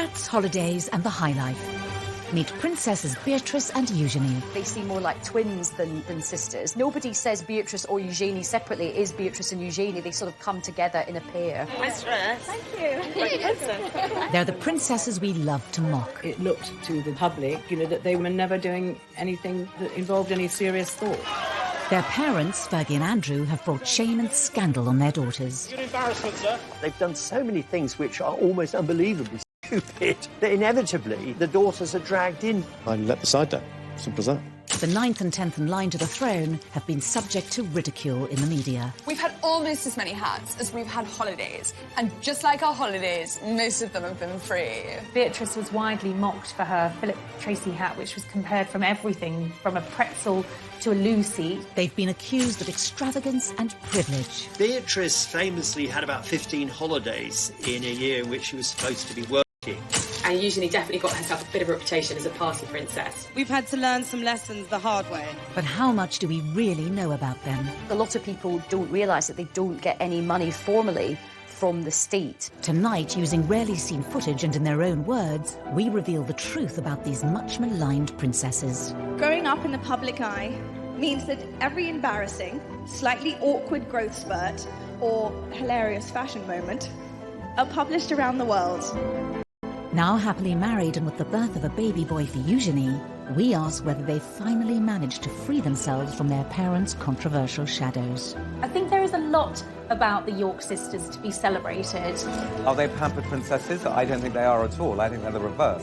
Hats, holidays and the high life. Meet Princesses Beatrice and Eugenie. They seem more like twins than sisters. Nobody says Beatrice or Eugenie separately. It is Beatrice and Eugenie. They sort of come together in a pair. Nice dress. Thank you. They're the princesses we love to mock. It looked to the public, that they were never doing anything that involved any serious thought. Their parents, Fergie and Andrew, have brought shame and scandal on their daughters. Good embarrassment, sir. They've done so many things which are almost unbelievably stupid that inevitably the daughters are dragged in. I let the side down. Simple as that. The 9th and 10th in line to the throne have been subject to ridicule in the media. We've had almost as many hats as we've had holidays. And just like our holidays, most of them have been free. Beatrice was widely mocked for her Philip Tracy hat, which was compared from everything from a pretzel to a loo seat. They've been accused of extravagance and privilege. Beatrice famously had about 15 holidays in a year in which she was supposed to be working. And Eugenie definitely got herself a bit of a reputation as a party princess. We've had to learn some lessons the hard way. But how much do we really know about them? A lot of people don't realise that they don't get any money formally from the state. Tonight, using rarely seen footage and in their own words, we reveal the truth about these much maligned princesses. Growing up in the public eye means that every embarrassing, slightly awkward growth spurt or hilarious fashion moment are published around the world. Now happily married and with the birth of a baby boy for Eugenie, we ask whether they've finally managed to free themselves from their parents' controversial shadows. I think there is a lot about the York sisters to be celebrated. Are they pampered princesses? I don't think they are at all. I think they're the reverse.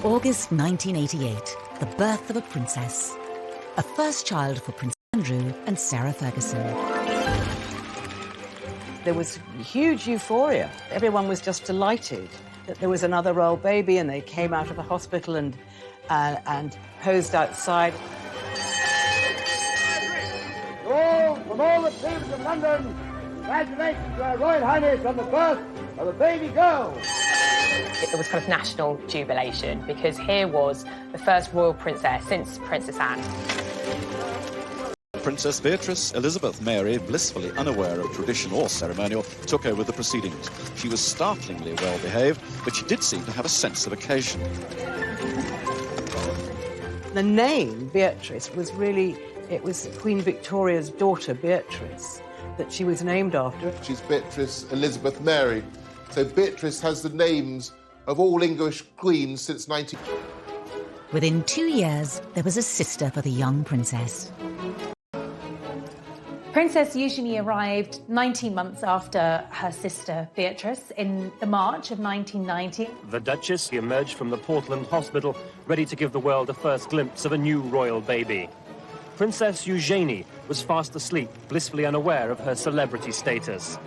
August 1988, the birth of a princess. A first child for Prince Andrew and Sarah Ferguson. There was huge euphoria. Everyone was just delighted that there was another royal baby, and they came out of the hospital and posed outside. From all the teams of London, congratulations to Her Royal Highness on the birth of a baby girl. It was kind of national jubilation because here was the first royal princess since Princess Anne. Princess Beatrice Elizabeth Mary, blissfully unaware of tradition or ceremonial, took over the proceedings. She was startlingly well behaved, but she did seem to have a sense of occasion. The name Beatrice was really, it was Queen Victoria's daughter, Beatrice, that she was named after. She's Beatrice Elizabeth Mary. So Beatrice has the names of all English queens since 19... Within 2 years, there was a sister for the young princess. Princess Eugenie arrived 19 months after her sister Beatrice in the March of 1990. The Duchess emerged from the Portland Hospital, ready to give the world a first glimpse of a new royal baby. Princess Eugenie was fast asleep, blissfully unaware of her celebrity status.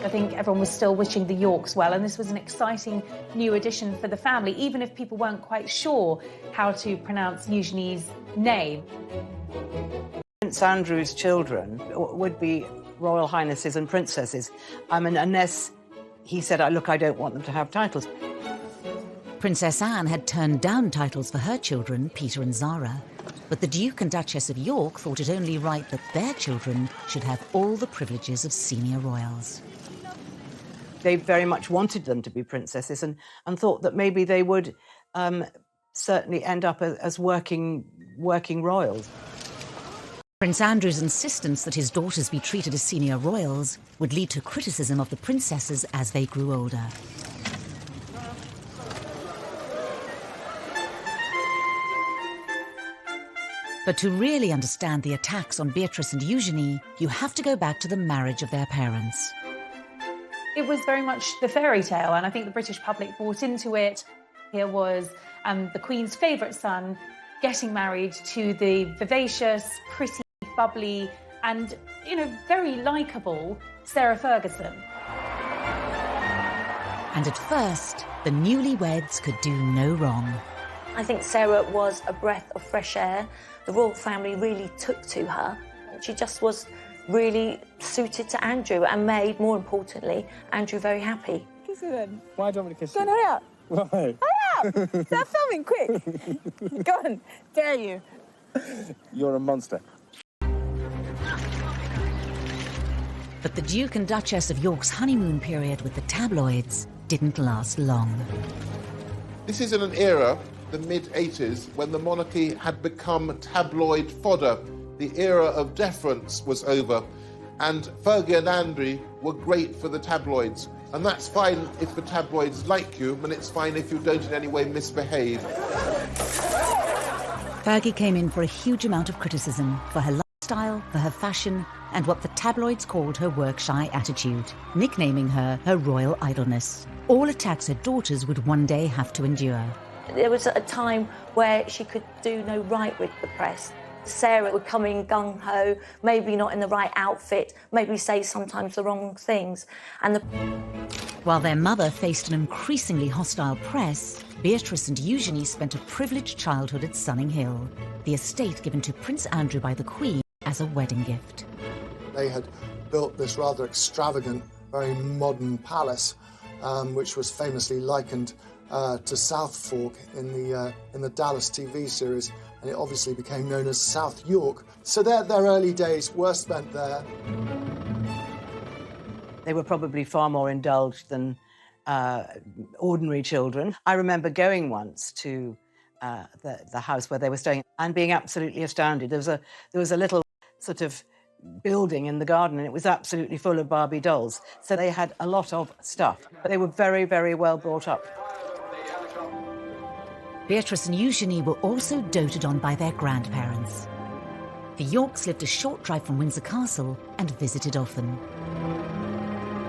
I think everyone was still wishing the Yorks well, and this was an exciting new addition for the family, even if people weren't quite sure how to pronounce Eugenie's name. Prince Andrew's children would be royal highnesses and princesses. Unless he said, look, I don't want them to have titles. Princess Anne had turned down titles for her children, Peter and Zara. But the Duke and Duchess of York thought it only right that their children should have all the privileges of senior royals. They very much wanted them to be princesses and thought that maybe they would certainly end up as working royals. Prince Andrew's insistence that his daughters be treated as senior royals would lead to criticism of the princesses as they grew older. But to really understand the attacks on Beatrice and Eugenie, you have to go back to the marriage of their parents. It was very much the fairy tale, and I think the British public bought into it. Here was the Queen's favourite son getting married to the vivacious, pretty, bubbly and, very likeable Sarah Ferguson. And at first, the newlyweds could do no wrong. I think Sarah was a breath of fresh air. The royal family really took to her. She just was really suited to Andrew and made, more importantly, Andrew very happy. Kiss her then. Why do you want me to kiss Go on, you? hurry up. Why? Hurry up! Start filming, quick. Go on, dare you. You're a monster. But the Duke and Duchess of York's honeymoon period with the tabloids didn't last long. This is in an era, the mid-80s, when the monarchy had become tabloid fodder. The era of deference was over, and Fergie and Andrew were great for the tabloids. And that's fine if the tabloids like you, and it's fine if you don't in any way misbehave. Fergie came in for a huge amount of criticism for her lifestyle, for her fashion, and what the tabloids called her work-shy attitude, nicknaming her royal idleness. All attacks her daughters would one day have to endure. There was a time where she could do no right with the press. Sarah would come in gung-ho, maybe not in the right outfit, maybe say sometimes the wrong things. While their mother faced an increasingly hostile press, Beatrice and Eugenie spent a privileged childhood at Sunning Hill, the estate given to Prince Andrew by the Queen as a wedding gift. They had built this rather extravagant, very modern palace, which was famously likened to South Fork in the Dallas TV series, and it obviously became known as South York. So their early days were spent there. They were probably far more indulged than ordinary children. I remember going once to the house where they were staying and being absolutely astounded. There was a little sort of building in the garden, and it was absolutely full of Barbie dolls. So they had a lot of stuff, but they were very, very well brought up. Beatrice and Eugenie were also doted on by their grandparents. The Yorks lived a short drive from Windsor Castle and visited often.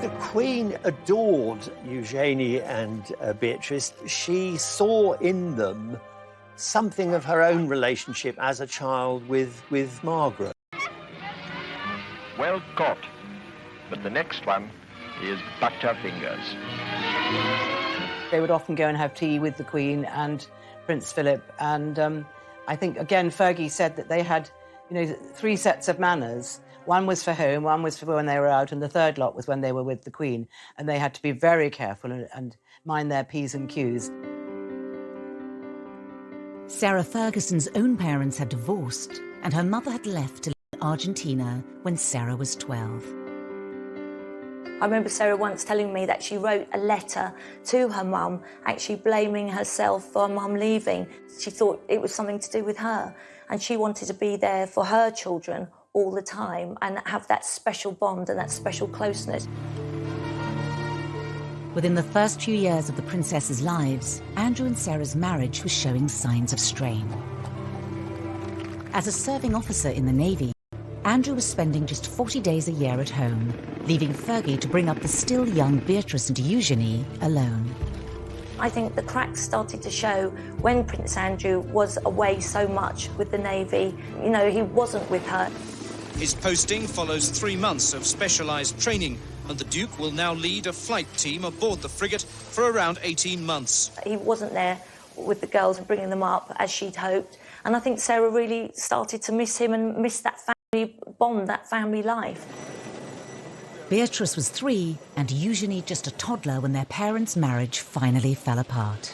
The Queen adored Eugenie and Beatrice. She saw in them something of her own relationship as a child with Margaret. Well caught, but the next one is butterfingers. They would often go and have tea with the Queen and Prince Philip, and I think, again, Fergie said that they had, 3 sets of manners. One was for home, one was for when they were out, and the third lot was when they were with the Queen, and they had to be very careful and mind their P's and Q's. Sarah Ferguson's own parents had divorced, and her mother had left to live in Argentina when Sarah was 12. I remember Sarah once telling me that she wrote a letter to her mum, actually blaming herself for mum leaving. She thought it was something to do with her, and she wanted to be there for her children all the time and have that special bond and that special closeness. Within the first few years of the princesses' lives, Andrew and Sarah's marriage was showing signs of strain. As a serving officer in the Navy, Andrew was spending just 40 days a year at home, leaving Fergie to bring up the still young Beatrice and Eugenie alone. I think the cracks started to show when Prince Andrew was away so much with the Navy. He wasn't with her. His posting follows 3 months of specialised training, and the Duke will now lead a flight team aboard the frigate for around 18 months. He wasn't there with the girls and bringing them up as she'd hoped, and I think Sarah really started to miss him and miss that family bond, that family life. Beatrice was 3 and Eugenie just a toddler when their parents' marriage finally fell apart.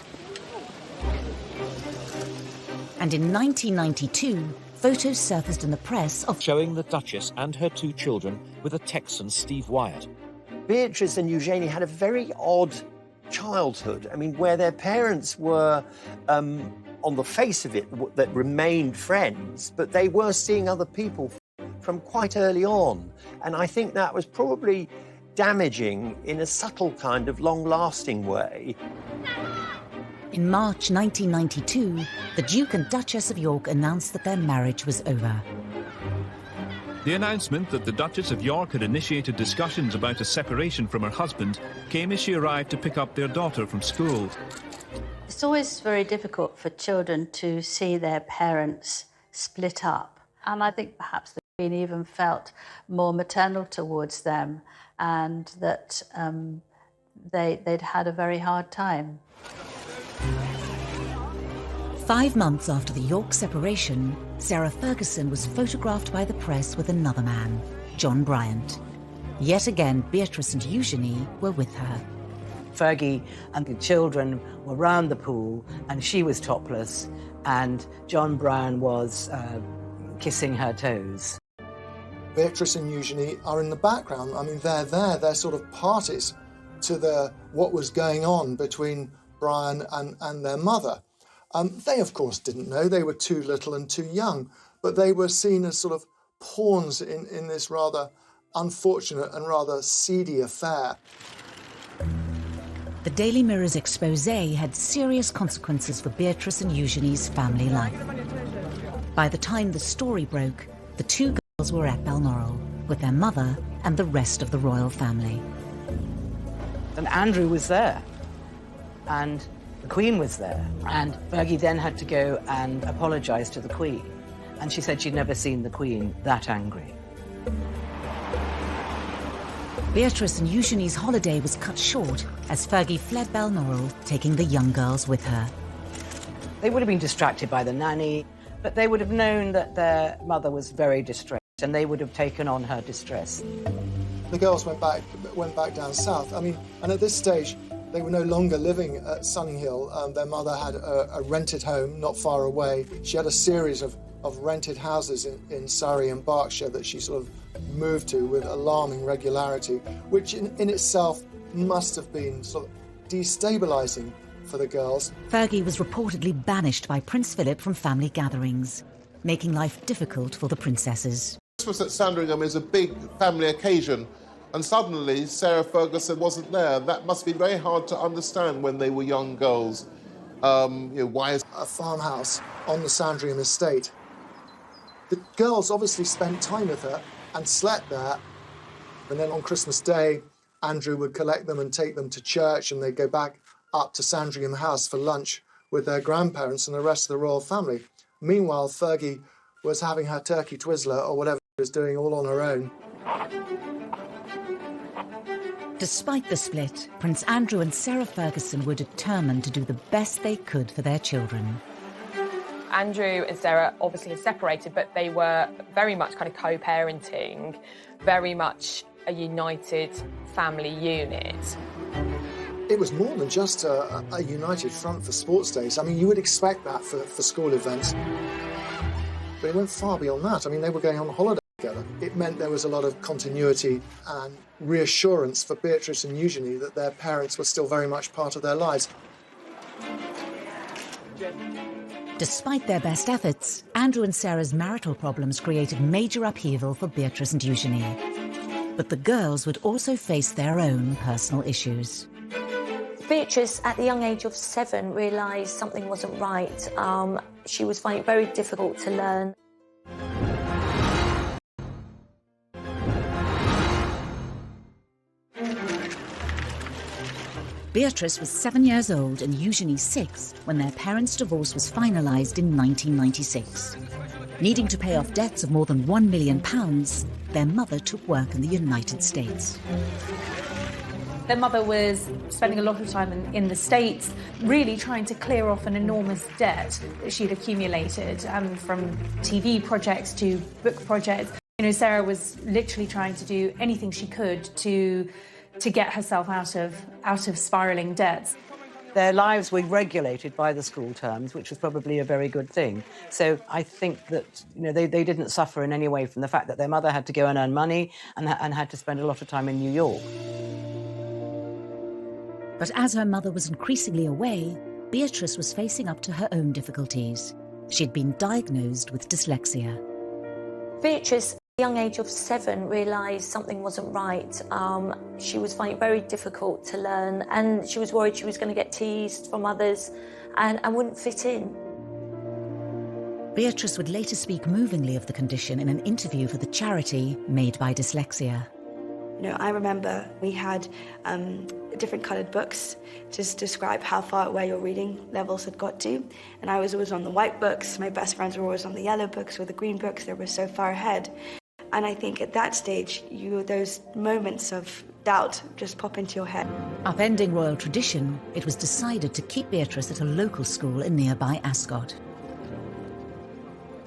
And in 1992, photos surfaced in the press of showing the Duchess and her 2 children with a Texan, Steve Wyatt. Beatrice and Eugenie had a very odd childhood. I mean, where their parents were, on the face of it, that remained friends, but they were seeing other people from quite early on. And I think that was probably damaging in a subtle kind of long-lasting way. In March 1992, the Duke and Duchess of York announced that their marriage was over. The announcement that the Duchess of York had initiated discussions about a separation from her husband came as she arrived to pick up their daughter from school. It's always very difficult for children to see their parents split up. And I think perhaps the Queen even felt more maternal towards them, and that they'd had a very hard time. 5 months after the York separation, Sarah Ferguson was photographed by the press with another man, John Bryant. Yet again, Beatrice and Eugenie were with her. Fergie and the children were round the pool, and she was topless, and John Bryant was kissing her toes. Beatrice and Eugenie are in the background. I mean, they're there, they're sort of parties to what was going on between Brian and their mother. They, of course, didn't know. They were too little and too young, but they were seen as sort of pawns in this rather unfortunate and rather seedy affair. The Daily Mirror's expose had serious consequences for Beatrice and Eugenie's family life. By the time the story broke, the two girls were at Balmoral with their mother and the rest of the royal family. And Andrew was there, and the Queen was there, and Fergie then had to go and apologise to the Queen, and she said she'd never seen the Queen that angry. Beatrice and Eugenie's holiday was cut short as Fergie fled Balmoral, taking the young girls with her. They would have been distracted by the nanny, but they would have known that their mother was very distressed, and they would have taken on her distress. The girls went back down south. I mean, and at this stage, they were no longer living at Sunninghill. Their mother had a rented home not far away. She had a series of rented houses in Surrey and Berkshire that she sort of moved to with alarming regularity, which in itself must have been sort of destabilising for the girls. Fergie was reportedly banished by Prince Philip from family gatherings, making life difficult for the princesses. Christmas at Sandringham is a big family occasion, and suddenly Sarah Ferguson wasn't there. That must be very hard to understand when they were young girls. Why is a farmhouse on the Sandringham estate? The girls obviously spent time with her and slept there, and then on Christmas Day, Andrew would collect them and take them to church, and they'd go back up to Sandringham House for lunch with their grandparents and the rest of the royal family. Meanwhile, Fergie was having her turkey twizzler or whatever she was doing all on her own. Despite the split, Prince Andrew and Sarah Ferguson were determined to do the best they could for their children. Andrew and Sarah obviously separated, but they were very much kind of co-parenting, very much a united family unit. It was more than just a united front for sports days. I mean, you would expect that for school events. But it went far beyond that. I mean, they were going on holiday together. It meant there was a lot of continuity and reassurance for Beatrice and Eugenie that their parents were still very much part of their lives. Despite their best efforts, Andrew and Sarah's marital problems created major upheaval for Beatrice and Eugenie. But the girls would also face their own personal issues. Beatrice, at the young age of 7, realised something wasn't right. She was finding it very difficult to learn. Beatrice was 7 years old and Eugenie 6 when their parents' divorce was finalised in 1996. Needing to pay off debts of more than £1 million, their mother took work in the United States. Their mother was spending a lot of time in the States, really trying to clear off an enormous debt that she'd accumulated, from TV projects to book projects. You know, Sarah was literally trying to do anything she could to get herself out of spiralling debts. Their lives were regulated by the school terms, which was probably a very good thing. So I think that they didn't suffer in any way from the fact that their mother had to go and earn money and had to spend a lot of time in New York. But as her mother was increasingly away, Beatrice was facing up to her own difficulties. She'd been diagnosed with dyslexia. Beatrice, at the young age of 7, realised something wasn't right. She was finding it very difficult to learn, and she was worried she was going to get teased from others and wouldn't fit in. Beatrice would later speak movingly of the condition in an interview for the charity Made by Dyslexia. You know, I remember we had different coloured books to describe how far away your reading levels had got to. And I was always on the white books. My best friends were always on the yellow books or the green books. They were so far ahead. And I think at that stage, those moments of doubt just pop into your head. Upending royal tradition, it was decided to keep Beatrice at a local school in nearby Ascot.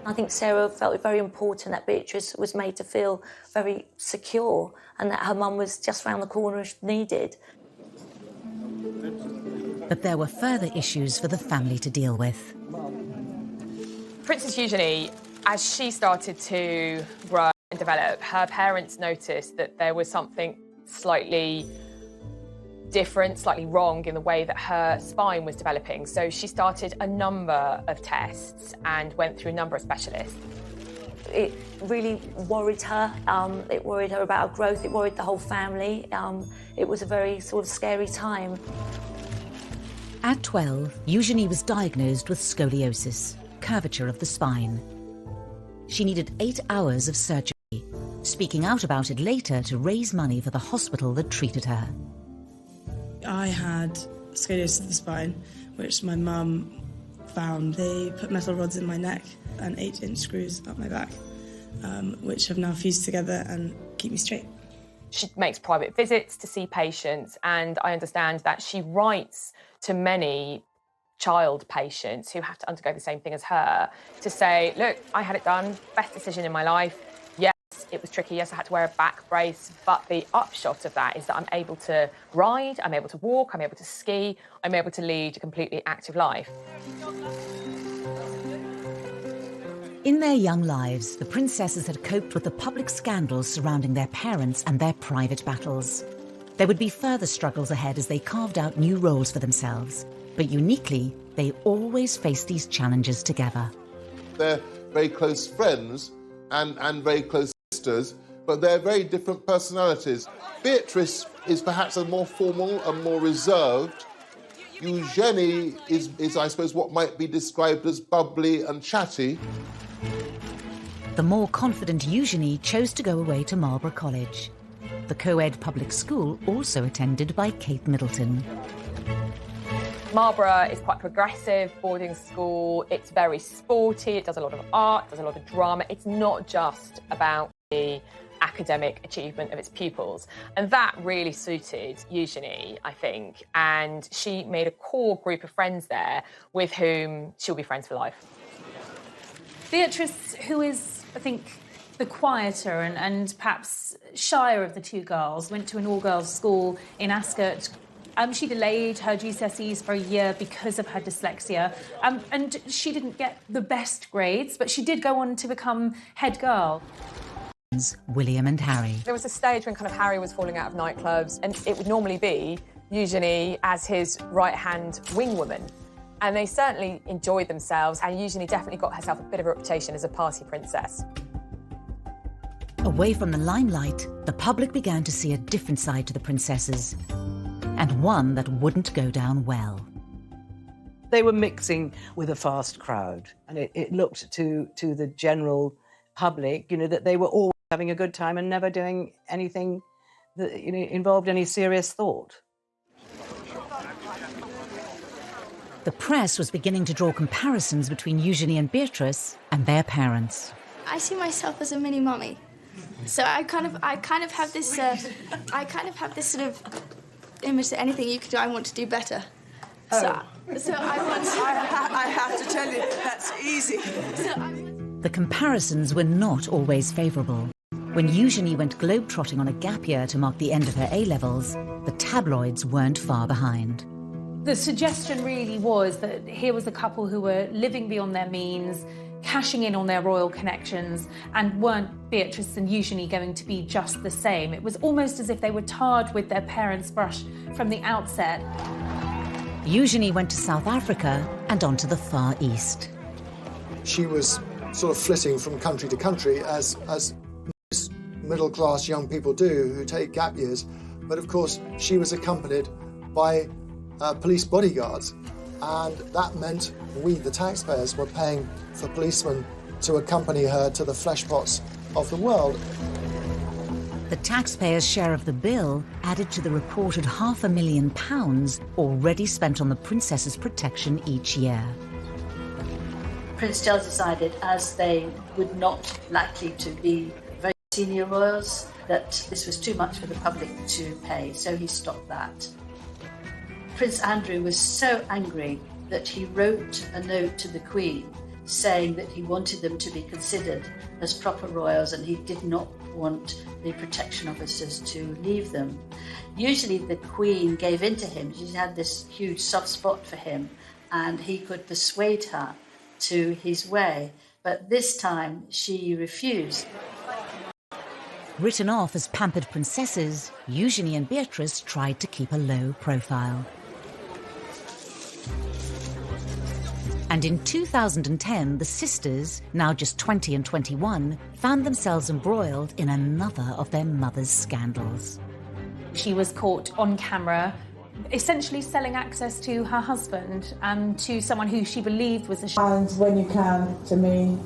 I think Sarah felt it very important that Beatrice was made to feel very secure and that her mum was just round the corner if needed. But there were further issues for the family to deal with. Princess Eugenie, as she started to grow and develop develop, her parents noticed that there was something slightly different, slightly wrong in the way that her spine was developing. So she started a number of tests and went through a number of specialists. It really worried her. It worried her about her growth. It worried the whole family. It was a very sort of scary time. At 12, Eugenie was diagnosed with scoliosis, curvature of the spine. She needed 8 hours of surgery, speaking out about it later to raise money for the hospital that treated her. I had scoliosis of the spine, which my mum found. They put metal rods in my neck and 8-inch screws up my back, which have now fused together and keep me straight. She makes private visits to see patients, and I understand that she writes to many child patients who have to undergo the same thing as her to say, look, I had it done, best decision in my life. Yes, it was tricky. Yes, I had to wear a back brace, but the upshot of that is that I'm able to ride, I'm able to walk, I'm able to ski, I'm able to lead a completely active life. In their young lives, the princesses had coped with the public scandals surrounding their parents and their private battles. There would be further struggles ahead as they carved out new roles for themselves. But uniquely, they always faced these challenges together. They're very close friends and very close sisters, but they're very different personalities. Beatrice is perhaps a more formal and more reserved. Eugenie is, I suppose, what might be described as bubbly and chatty. The more confident Eugenie chose to go away to Marlborough College, the co-ed public school also attended by Kate Middleton. Marlborough is quite progressive boarding school. It's very sporty. It does a lot of art, does a lot of drama. It's not just about the academic achievement of its pupils. And that really suited Eugenie, I think. And she made a core group of friends there with whom she'll be friends for life. Beatrice, who is, I think, the quieter and perhaps shyer of the two girls, went to an all-girls school in Ascot. She delayed her GCSEs for a year because of her dyslexia, and she didn't get the best grades, but she did go on to become head girl. William and Harry. There was a stage when kind of Harry was falling out of nightclubs, and it would normally be Eugenie as his right-hand wing woman. And they certainly enjoyed themselves, and Eugenie definitely got herself a bit of a reputation as a party princess. Away from the limelight, the public began to see a different side to the princesses, and one that wouldn't go down well. They were mixing with a fast crowd, and it looked to the general public, that they were always having a good time and never doing anything that involved any serious thought. The press was beginning to draw comparisons between Eugenie and Beatrice and their parents. I see myself as a mini mummy, so I kind of have this sort of image that anything you could do, I want to do better. So I want. I have to tell you, that's easy. The comparisons were not always favourable. When Eugenie went globetrotting on a gap year to mark the end of her A-levels, the tabloids weren't far behind. The suggestion really was that here was a couple who were living beyond their means, cashing in on their royal connections, and weren't Beatrice and Eugenie going to be just the same? It was almost as if they were tarred with their parents' brush from the outset. Eugenie went to South Africa and on to the Far East. She was sort of flitting from country to country, as most middle-class young people do who take gap years. But of course, she was accompanied by police bodyguards, and that meant we, the taxpayers, were paying for policemen to accompany her to the fleshpots of the world. The taxpayers' share of the bill added to the reported £500,000 already spent on the princess's protection each year. Prince Charles decided, as they would not likely to be very senior royals, that this was too much for the public to pay, so he stopped that. Prince Andrew was so angry that he wrote a note to the Queen saying that he wanted them to be considered as proper royals and he did not want the protection officers to leave them. Usually the Queen gave in to him. She had this huge soft spot for him and he could persuade her to his way, but this time she refused. Written off as pampered princesses, Eugenie and Beatrice tried to keep a low profile. And in 2010, the sisters, now just 20 and 21, found themselves embroiled in another of their mother's scandals. She was caught on camera, essentially selling access to her husband and to someone who she believed was a... And when you can, to me,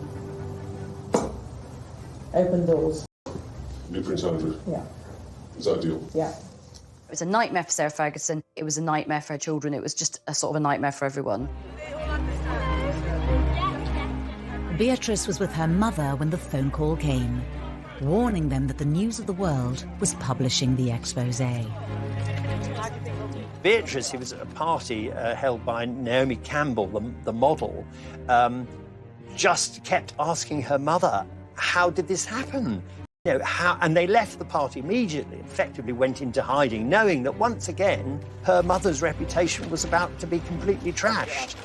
open doors. New Prince Andrew? Yeah. Is that a deal? Yeah. It was a nightmare for Sarah Ferguson. It was a nightmare for her children. It was just a sort of a nightmare for everyone. Beatrice was with her mother when the phone call came, warning them that the news of the world was publishing the exposé. Beatrice, who was at a party held by Naomi Campbell, the model, just kept asking her mother, how did this happen? You know, how? And they left the party immediately, effectively went into hiding, knowing that once again, her mother's reputation was about to be completely trashed.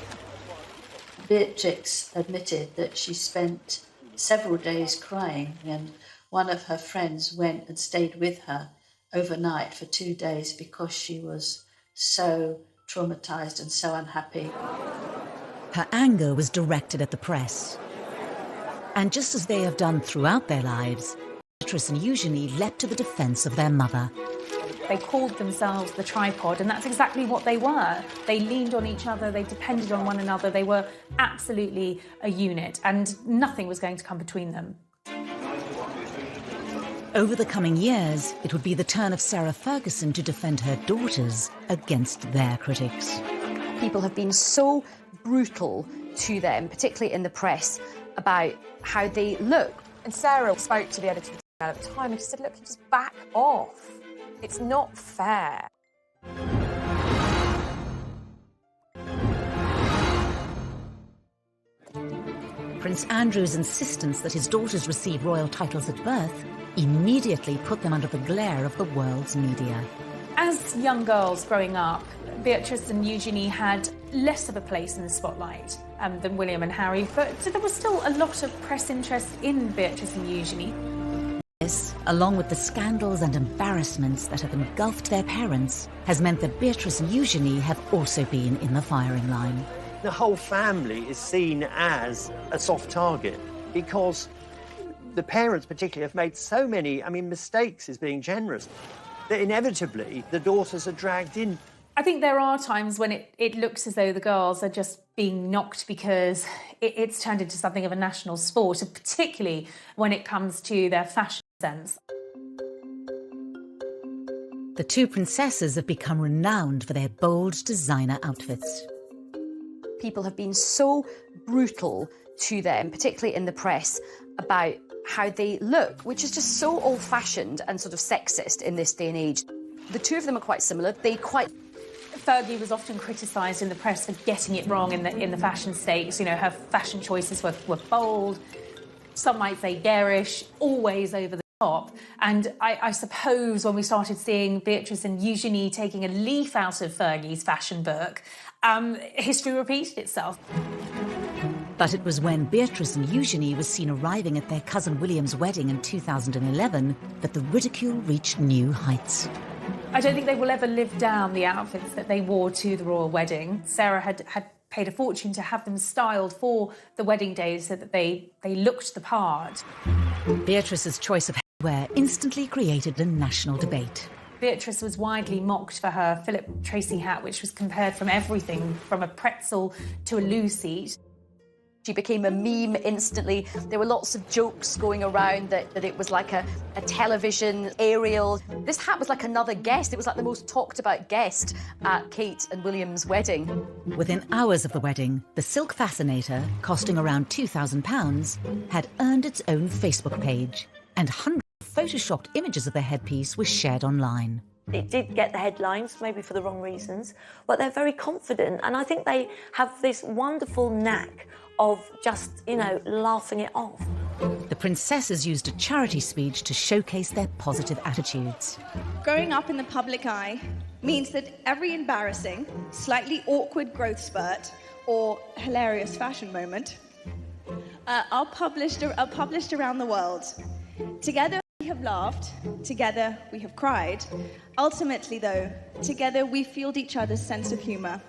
Beatrix admitted that she spent several days crying, and one of her friends went and stayed with her overnight for 2 days because she was so traumatised and so unhappy. Her anger was directed at the press. And just as they have done throughout their lives, Beatrice and Eugenie leapt to the defence of their mother. They called themselves the tripod, and that's exactly what they were. They leaned on each other, they depended on one another, they were absolutely a unit, and nothing was going to come between them. Over the coming years, it would be the turn of Sarah Ferguson to defend her daughters against their critics. People have been so brutal to them, particularly in the press, about how they look. And Sarah spoke to the editor at the time and she said, look, just back off. It's not fair. Prince Andrew's insistence that his daughters receive royal titles at birth immediately put them under the glare of the world's media. As young girls growing up, Beatrice and Eugenie had less of a place in the spotlight than William and Harry, but there was still a lot of press interest in Beatrice and Eugenie. This, along with the scandals and embarrassments that have engulfed their parents, has meant that Beatrice and Eugenie have also been in the firing line. The whole family is seen as a soft target because the parents particularly have made so many, mistakes is being generous, that inevitably the daughters are dragged in. I think there are times when it looks as though the girls are just being knocked because it's turned into something of a national sport, and particularly when it comes to their fashion sense. The two princesses have become renowned for their bold designer outfits. People have been so brutal to them, particularly in the press, about how they look, which is just so old-fashioned and sort of sexist in this day and age. The two of them are quite similar. Fergie was often criticised in the press for getting it wrong in the fashion stakes. You know, her fashion choices were bold, some might say garish, always over the top. And I suppose when we started seeing Beatrice and Eugenie taking a leaf out of Fergie's fashion book, history repeated itself. But it was when Beatrice and Eugenie were seen arriving at their cousin William's wedding in 2011 that the ridicule reached new heights. I don't think they will ever live down the outfits that they wore to the royal wedding. Sarah had paid a fortune to have them styled for the wedding day so that they looked the part. Beatrice's choice of hairwear instantly created a national debate. Beatrice was widely mocked for her Philip Tracy hat, which was compared from everything from a pretzel to a loo seat. She became a meme instantly. There were lots of jokes going around that it was like a television aerial. This hat was like another guest. It was like the most talked about guest at Kate and William's wedding. Within hours of the wedding, the silk fascinator, costing around £2,000, had earned its own Facebook page, and hundreds of photoshopped images of the headpiece were shared online. It did get the headlines, maybe for the wrong reasons, but they're very confident, and I think they have this wonderful knack of just, laughing it off. The princesses used a charity speech to showcase their positive attitudes. Growing up in the public eye means that every embarrassing, slightly awkward growth spurt or hilarious fashion moment are published around the world. Together, we have have laughed, together we have cried. Ultimately, though, together we fueled each other's sense of humour.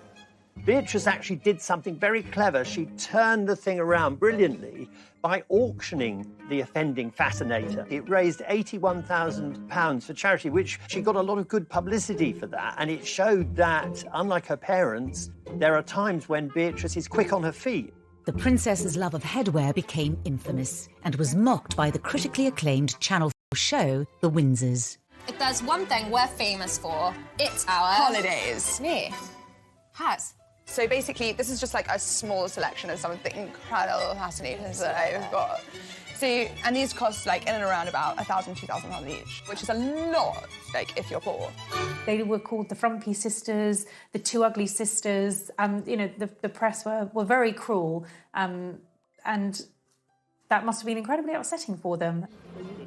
Beatrice actually did something very clever. She turned the thing around brilliantly by auctioning the offending fascinator. It raised £81,000 for charity, which she got a lot of good publicity for that. And it showed that, unlike her parents, there are times when Beatrice is quick on her feet. The princess's love of headwear became infamous and was mocked by the critically acclaimed Channel 4 show, The Windsors. If there's one thing we're famous for, it's our... holidays. Me. Hats. So basically, this is just like a small selection of some of the incredible fascinators that I've got. So, and these cost like in and around about £1,000, £2,000 each, which is a lot, like if you're poor. They were called the Frumpy Sisters, the Two Ugly Sisters. You know, the press were very cruel, and that must have been incredibly upsetting for them.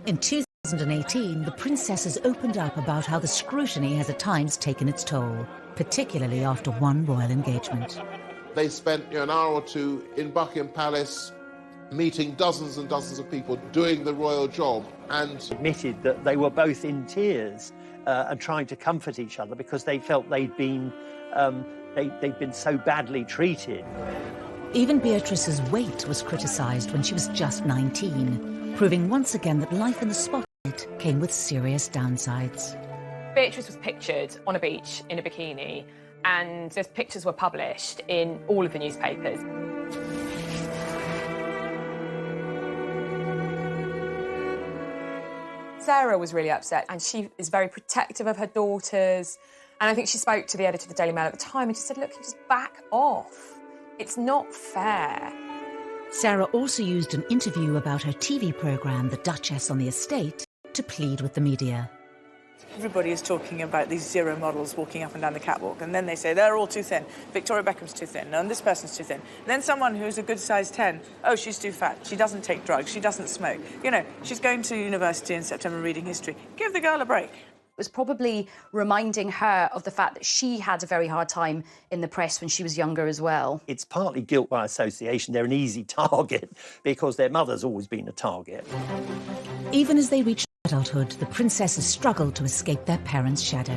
In 2018, the princesses opened up about how the scrutiny has at times taken its toll, particularly after one royal engagement. They spent an hour or two in Buckingham Palace meeting dozens and dozens of people, doing the royal job, and admitted that they were both in tears and trying to comfort each other because they felt they'd been so badly treated. Even Beatrice's weight was criticised when she was just 19, proving once again that life in the spotlight came with serious downsides. Beatrice was pictured on a beach in a bikini, and those pictures were published in all of the newspapers. Sarah was really upset, and she is very protective of her daughters. And I think she spoke to the editor of the Daily Mail at the time, and she said, look, you just back off. It's not fair. Sarah also used an interview about her TV programme, The Duchess on the Estate, to plead with the media. Everybody is talking about these zero models walking up and down the catwalk, and then they say they're all too thin. Victoria Beckham's too thin, and this person's too thin. And then someone who's a good size 10, oh, she's too fat, she doesn't take drugs, she doesn't smoke. You know, she's going to university in September reading history. Give the girl a break. It was probably reminding her of the fact that she had a very hard time in the press when she was younger as well. It's partly guilt by association. They're an easy target because their mother's always been a target. Even as they reached adulthood, the princesses struggled to escape their parents' shadow.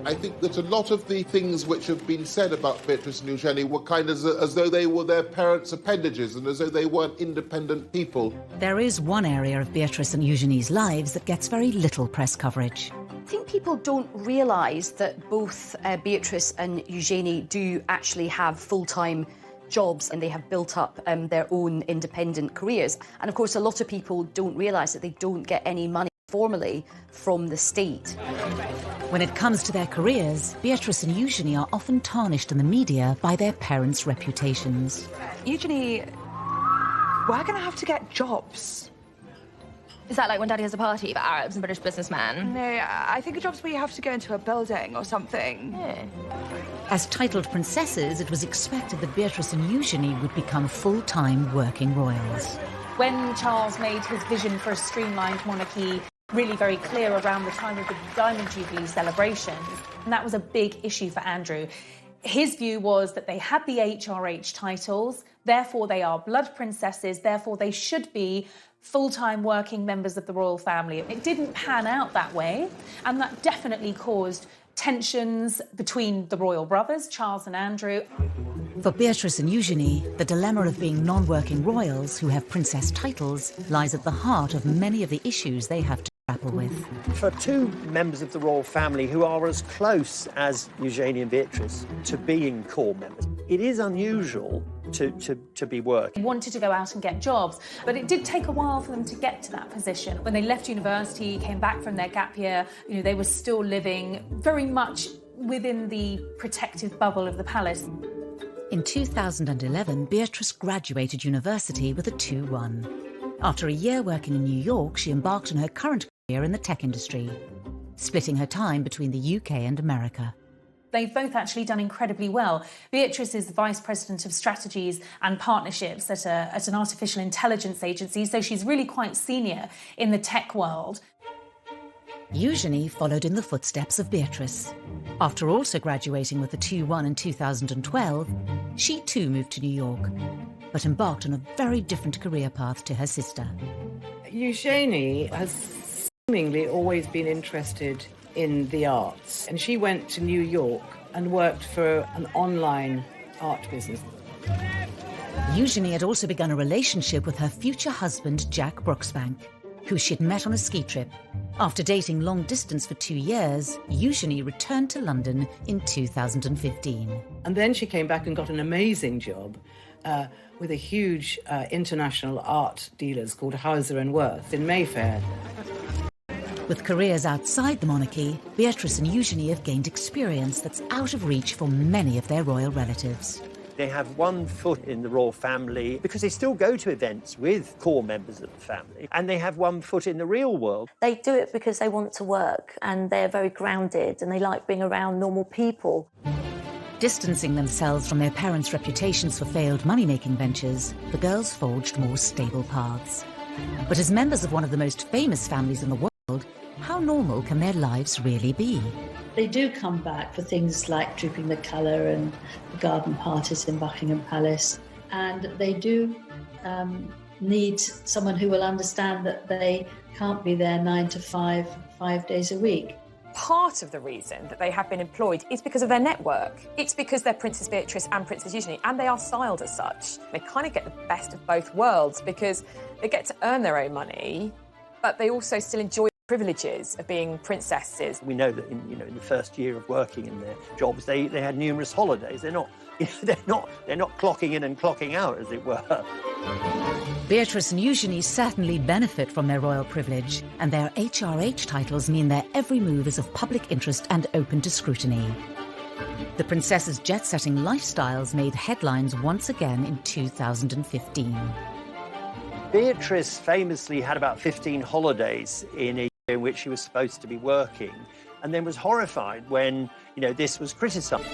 I think that a lot of the things which have been said about Beatrice and Eugenie were kind of as though they were their parents' appendages and as though they weren't independent people. There is one area of Beatrice and Eugenie's lives that gets very little press coverage. I think people don't realise that both Beatrice and Eugenie do actually have full-time jobs, and they have built up their own independent careers. And of course, a lot of people don't realise that they don't get any money formally from the state. When it comes to their careers, Beatrice and Eugenie are often tarnished in the media by their parents' reputations. Eugenie, we're going to have to get jobs. Is that like when Daddy has a party for Arabs and British businessmen? No, I think a job's where you have to go into a building or something. Yeah. As titled princesses, it was expected that Beatrice and Eugenie would become full-time working royals. When Charles made his vision for a streamlined monarchy really very clear around the time of the Diamond Jubilee celebrations, and that was a big issue for Andrew. His view was that they had the HRH titles, therefore they are blood princesses, therefore they should be full-time working members of the royal family. It didn't pan out that way, and that definitely caused tensions between the royal brothers, Charles and Andrew. For Beatrice and Eugenie, the dilemma of being non-working royals who have princess titles lies at the heart of many of the issues they have to grapple with. For two members of the royal family who are as close as Eugenie and Beatrice to being core members, it is unusual to be working. They wanted to go out and get jobs, but it did take a while for them to get to that position. When they left university, came back from their gap year, you know, they were still living very much within the protective bubble of the palace. In 2011, Beatrice graduated university with a 2-1. After a year working in New York, she embarked on her current career in the tech industry, splitting her time between the UK and America. They've both actually done incredibly well. Beatrice is the Vice President of Strategies and Partnerships at an artificial intelligence agency, so she's really quite senior in the tech world. Eugenie followed in the footsteps of Beatrice. After also graduating with a 2-1 in 2012, she too moved to New York, but embarked on a very different career path to her sister. Eugenie has Seemingly always been interested in the arts, and she went to New York and worked for an online art business. Eugenie had also begun a relationship with her future husband, Jack Brooksbank, who she'd met on a ski trip. After dating long distance for 2 years, Eugenie returned to London in 2015. And then she came back and got an amazing job with a huge international art dealers called Hauser & Wirth in Mayfair. With careers outside the monarchy, Beatrice and Eugenie have gained experience that's out of reach for many of their royal relatives. They have one foot in the royal family because they still go to events with core members of the family, and they have one foot in the real world. They do it because they want to work and they're very grounded and they like being around normal people. Distancing themselves from their parents' reputations for failed money-making ventures, the girls forged more stable paths. But as members of one of the most famous families in the world, how normal can their lives really be? They do come back for things like Drooping the Colour and the garden parties in Buckingham Palace. And they do need someone who will understand that they can't be there 9 to 5, 5 days a week. Part of the reason that they have been employed is because of their network. It's because they're Princess Beatrice and Princess Eugenie, and they are styled as such. They kind of get the best of both worlds because they get to earn their own money, but they also still enjoy privileges of being princesses. We know that in the first year of working in their jobs, they had numerous holidays. They're not clocking in and clocking out, as it were. Beatrice and Eugenie certainly benefit from their royal privilege, and their HRH titles mean their every move is of public interest and open to scrutiny. The princess's jet-setting lifestyles made headlines once again in 2015. Beatrice famously had about 15 holidays in a year in which she was supposed to be working, and then was horrified when, this was criticised.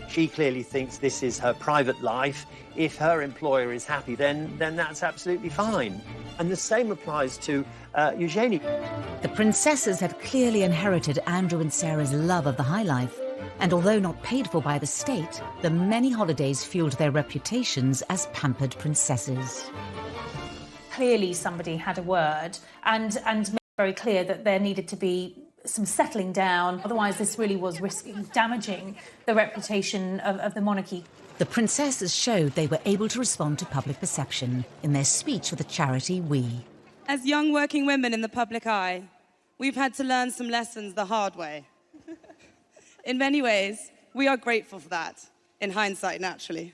She clearly thinks this is her private life. If her employer is happy, then that's absolutely fine. And the same applies to Eugenie. The princesses had clearly inherited Andrew and Sarah's love of the high life, and although not paid for by the state, the many holidays fueled their reputations as pampered princesses. Clearly somebody had a word and made it very clear that there needed to be some settling down. Otherwise, this really was risking damaging the reputation of the monarchy. The princesses showed they were able to respond to public perception in their speech for the charity We. As young working women in the public eye, we've had to learn some lessons the hard way. In many ways, we are grateful for that, in hindsight, naturally.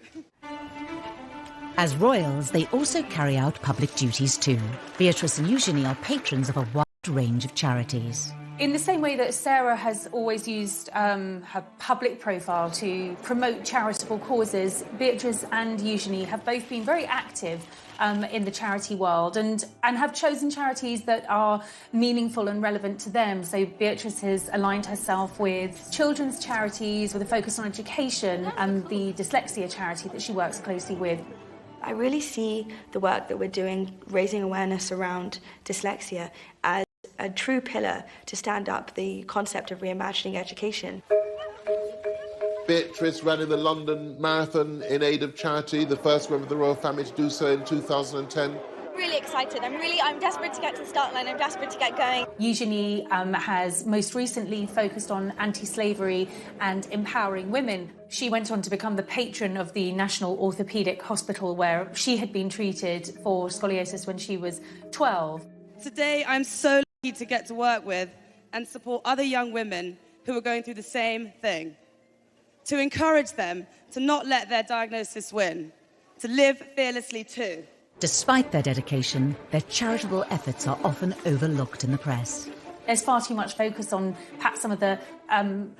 As royals, they also carry out public duties too. Beatrice and Eugenie are patrons of a wide range of charities. In the same way that Sarah has always used her public profile to promote charitable causes, Beatrice and Eugenie have both been very active in the charity world and have chosen charities that are meaningful and relevant to them. So Beatrice has aligned herself with children's charities with a focus on education and the dyslexia charity that she works closely with. I really see the work that we're doing, raising awareness around dyslexia, as a true pillar to stand up the concept of reimagining education. Beatrice ran in the London Marathon in aid of charity, the first member of the royal family to do so in 2010. Really excited. I'm desperate to get to the start line. I'm desperate to get going. Eugenie has most recently focused on anti-slavery and empowering women. She went on to become the patron of the National Orthopaedic Hospital, where she had been treated for scoliosis when she was 12. Today, I'm so lucky to get to work with and support other young women who are going through the same thing. To encourage them to not let their diagnosis win, to live fearlessly too. Despite their dedication, their charitable efforts are often overlooked in the press. There's far too much focus on perhaps some of the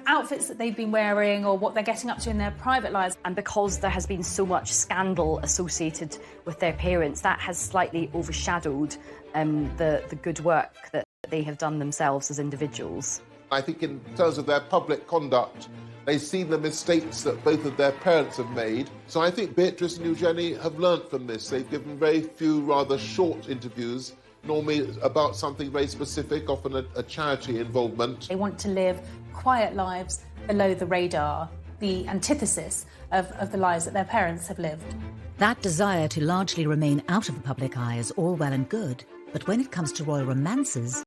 outfits that they've been wearing or what they're getting up to in their private lives. And because there has been so much scandal associated with their parents, that has slightly overshadowed the good work that they have done themselves as individuals. I think in terms of their public conduct, they see the mistakes that both of their parents have made. So I think Beatrice and Eugenie have learnt from this. They've given very few rather short interviews, normally about something very specific, often a charity involvement. They want to live quiet lives below the radar, the antithesis of the lives that their parents have lived. That desire to largely remain out of the public eye is all well and good, but when it comes to royal romances,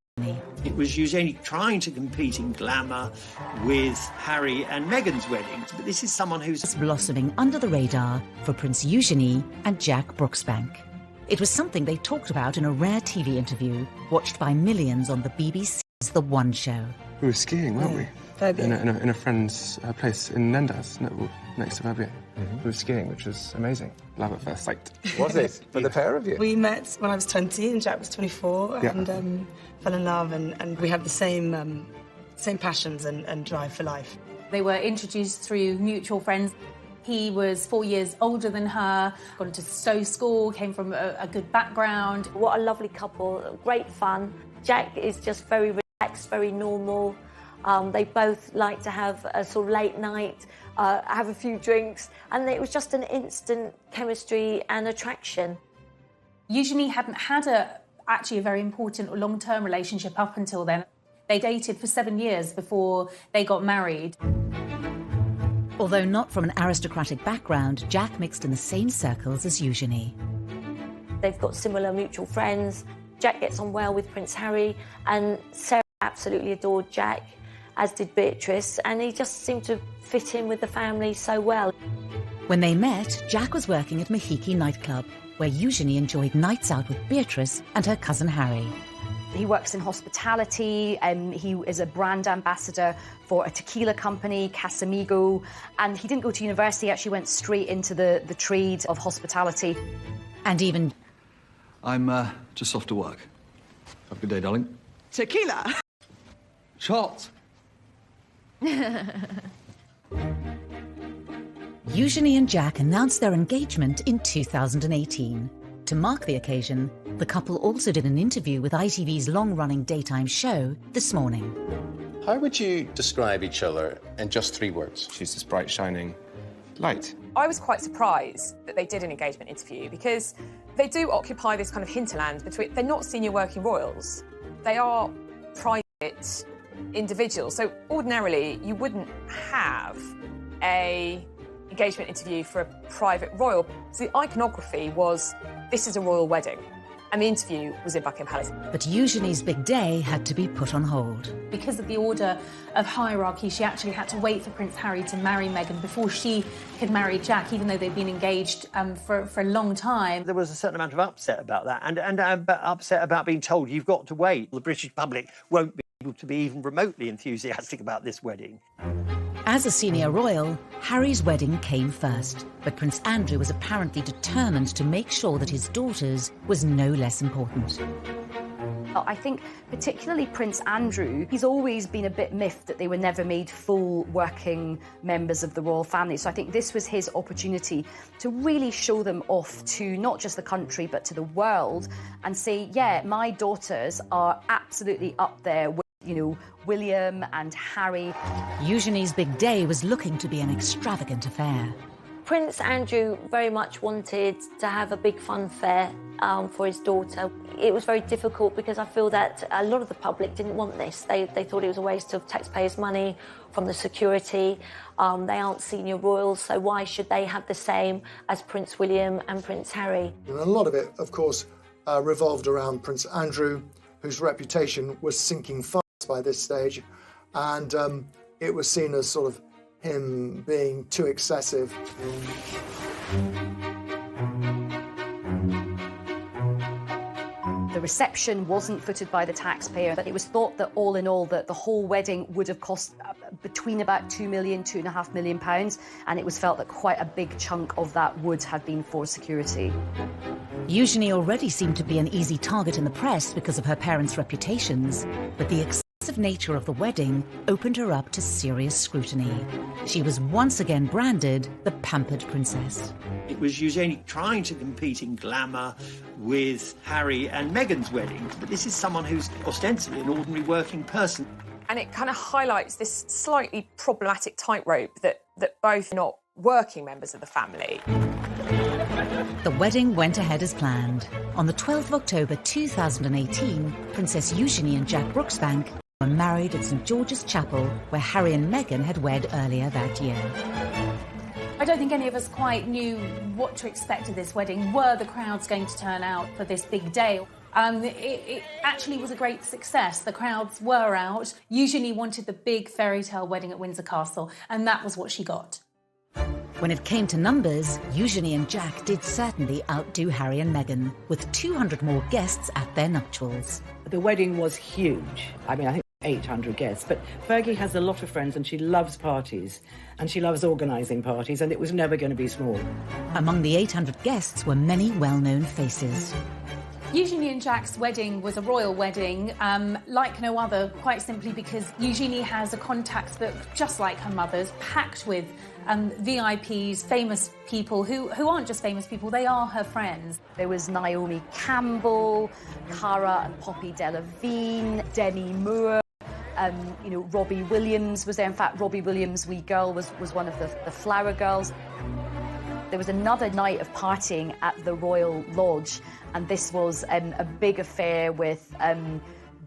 It was Eugenie trying to compete in glamour with Harry and Meghan's weddings, but this is someone who's blossoming under the radar for Prince Eugenie and Jack Brooksbank. It was something they talked about in a rare TV interview watched by millions on the BBC's The One Show. We were skiing, weren't we? Verbier. In a friend's place in Nendas, next to Verbier. We were skiing, which was amazing. Love at first sight. Was it? For the pair of you? We met when I was 20 and Jack was 24 and fell in love and we had the same passions and drive for life. They were introduced through mutual friends. He was 4 years older than her, got into Stowe School, came from a good background. What a lovely couple, great fun. Jack is just very relaxed, very normal. They both like to have a sort of late night, have a few drinks, and it was just an instant chemistry and attraction. Eugenie hadn't had actually a very important or long-term relationship up until then. They dated for 7 years before they got married. Although not from an aristocratic background, Jack mixed in the same circles as Eugenie. They've got similar mutual friends. Jack gets on well with Prince Harry, and Sarah absolutely adored Jack, as did Beatrice, and he just seemed to fit in with the family so well. When they met, Jack was working at Mahiki nightclub, where Eugenie enjoyed nights out with Beatrice and her cousin Harry. He works in hospitality, he is a brand ambassador for a tequila company, Casamigo, and he didn't go to university, he actually went straight into the trade of hospitality. And even... I'm just off to work. Have a good day, darling. Tequila? Shots! Eugenie and Jack announced their engagement in 2018. To mark the occasion, the couple also did an interview with ITV's long-running daytime show, This Morning. How would you describe each other in just 3 words? She's this bright, shining light. I was quite surprised that they did an engagement interview because they do occupy this kind of hinterland between... They're not senior working royals. They are private individuals. So ordinarily, you wouldn't have a engagement interview for a private royal. So the iconography was, this is a royal wedding. And the interview was in Buckingham Palace. But Eugenie's big day had to be put on hold. Because of the order of hierarchy, she actually had to wait for Prince Harry to marry Meghan before she could marry Jack, even though they'd been engaged for a long time. There was a certain amount of upset about that and upset about being told you've got to wait. The British public won't be able to be even remotely enthusiastic about this wedding. As a senior royal, Harry's wedding came first, but Prince Andrew was apparently determined to make sure that his daughter's was no less important. I think particularly Prince Andrew, he's always been a bit miffed that they were never made full working members of the royal family. So I think this was his opportunity to really show them off to not just the country, but to the world and say, yeah, my daughters are absolutely up there with, you know, William and Harry. Eugenie's big day was looking to be an extravagant affair. Prince Andrew very much wanted to have a big funfair for his daughter. It was very difficult because I feel that a lot of the public didn't want this. They thought it was a waste of taxpayers' money from the security. They aren't senior royals, so why should they have the same as Prince William and Prince Harry? And a lot of it, of course, revolved around Prince Andrew, whose reputation was sinking fast by this stage, and it was seen as sort of him being too excessive. The reception wasn't footed by the taxpayer, but it was thought that all in all that the whole wedding would have cost between about £2 million, £2.5 million, and it was felt that quite a big chunk of that would have been for security. Eugenie already seemed to be an easy target in the press because of her parents' reputations, but the excessive nature of the wedding opened her up to serious scrutiny. She was once again branded the pampered princess. It was Eugenie trying to compete in glamour with Harry and Meghan's wedding, but this is someone who's ostensibly an ordinary working person. And it kind of highlights this slightly problematic tightrope that both are not working members of the family. The wedding went ahead as planned. On the 12th of October 2018, Princess Eugenie and Jack Brooksbank were married at St George's Chapel, where Harry and Meghan had wed earlier that year. I don't think any of us quite knew what to expect of this wedding. Were the crowds going to turn out for this big day? It actually was a great success. The crowds were out. Eugenie wanted the big fairy tale wedding at Windsor Castle, and that was what she got. When it came to numbers, Eugenie and Jack did certainly outdo Harry and Meghan, with 200 more guests at their nuptials. The wedding was huge. I mean, I think 800 guests. But Fergie has a lot of friends and she loves parties. And she loves organising parties, and it was never going to be small. Among the 800 guests were many well-known faces. Eugenie and Jack's wedding was a royal wedding, like no other, quite simply because Eugenie has a contacts book, just like her mother's, packed with VIPs, famous people who aren't just famous people, they are her friends. There was Naomi Campbell, Cara and Poppy Delevingne, Demi Moore, Robbie Williams was there. In fact, Robbie Williams' wee girl was one of the Flower Girls. There was another night of partying at the Royal Lodge, and this was a big affair with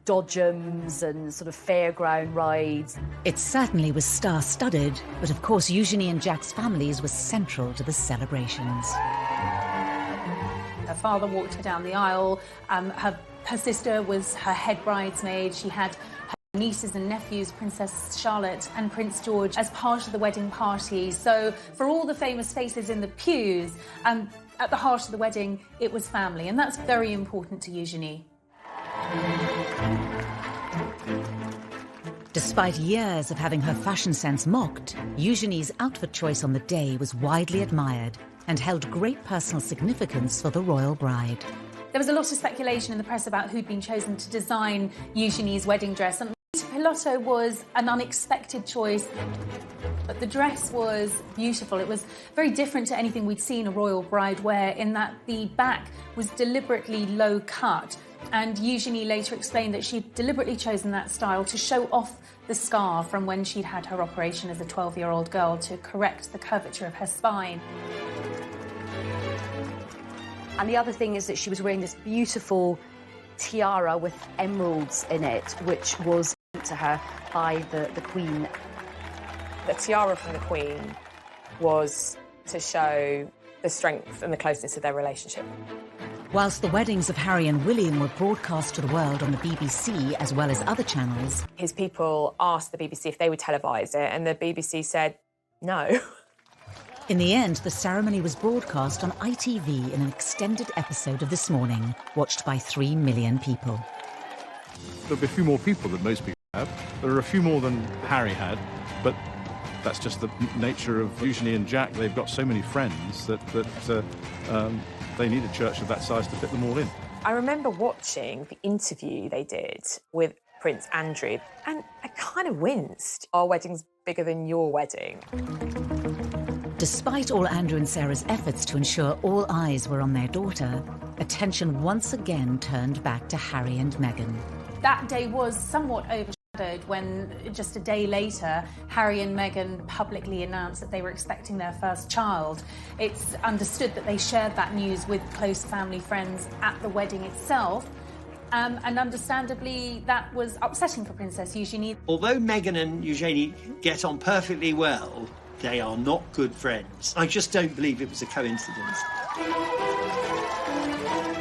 dodgems and sort of fairground rides. It certainly was star-studded, but of course Eugenie and Jack's families were central to the celebrations. Her father walked her down the aisle. Her sister was her head bridesmaid. She had her nieces and nephews, Princess Charlotte and Prince George, as part of the wedding party. So for all the famous faces in the pews, at the heart of the wedding, it was family, and that's very important to Eugenie. Despite years of having her fashion sense mocked, Eugenie's outfit choice on the day was widely admired and held great personal significance for the royal bride. There was a lot of speculation in the press about who'd been chosen to design Eugenie's wedding dress, and Pilotto was an unexpected choice, but the dress was beautiful. It was very different to anything we'd seen a royal bride wear, in that the back was deliberately low cut, and Eugenie later explained that she'd deliberately chosen that style to show off the scar from when she'd had her operation as a 12-year-old girl to correct the curvature of her spine. And the other thing is that she was wearing this beautiful tiara with emeralds in it, which was sent to her by the Queen. The tiara from the Queen was to show the strength and the closeness of their relationship. Whilst the weddings of Harry and William were broadcast to the world on the BBC as well as other channels, his people asked the BBC if they would televise it, and the BBC said no. in the end, the ceremony was broadcast on ITV in an extended episode of This Morning, watched by 3 million people. There'll be a few more people than most people have. There are a few more than Harry had, but that's just the nature of Eugenie and Jack. They've got so many friends that they need a church of that size to fit them all in. I remember watching the interview they did with Prince Andrew, and I kind of winced. Our wedding's bigger than your wedding. Despite all Andrew and Sarah's efforts to ensure all eyes were on their daughter, attention once again turned back to Harry and Meghan. That day was somewhat overshadowed when, just a day later, Harry and Meghan publicly announced that they were expecting their first child. It's understood that they shared that news with close family friends at the wedding itself. And understandably, that was upsetting for Princess Eugenie. Although Meghan and Eugenie get on perfectly well, they are not good friends. I just don't believe it was a coincidence.